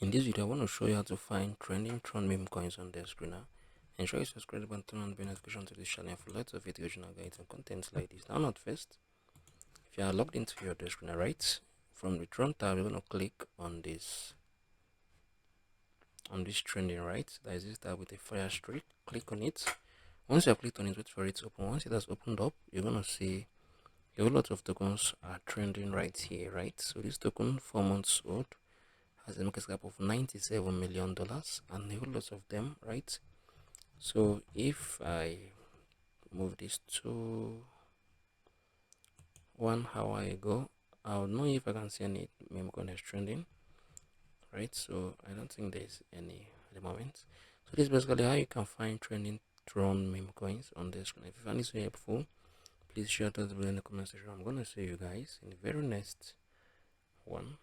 In this video, I want to show you how to find trending Tron Memecoins on Dexscreener. Ensure you subscribe and turn on the notification to this channel for lots of educational guides and contents like this. Now, not first, if you are logged into your Dexscreener, right, from the Tron tab, you're going to click on this trending, right? There is this tab with a fire streak. Click on it. Once you have clicked on it, wait for it to open. Once it has opened up, you're going to see a whole lot of tokens are trending right here, right? So this token, 4 months old, has a market cap of $97 million and a whole lot of them, right? So if I move this to 1 hour ago, I'll know if I can see any meme coin is trending, right? So I don't think there's any at the moment. So this is basically how you can find trending Tron meme coins on this screen. If you find this very helpful, please share that below in the comment section. I'm gonna see you guys in the very next one.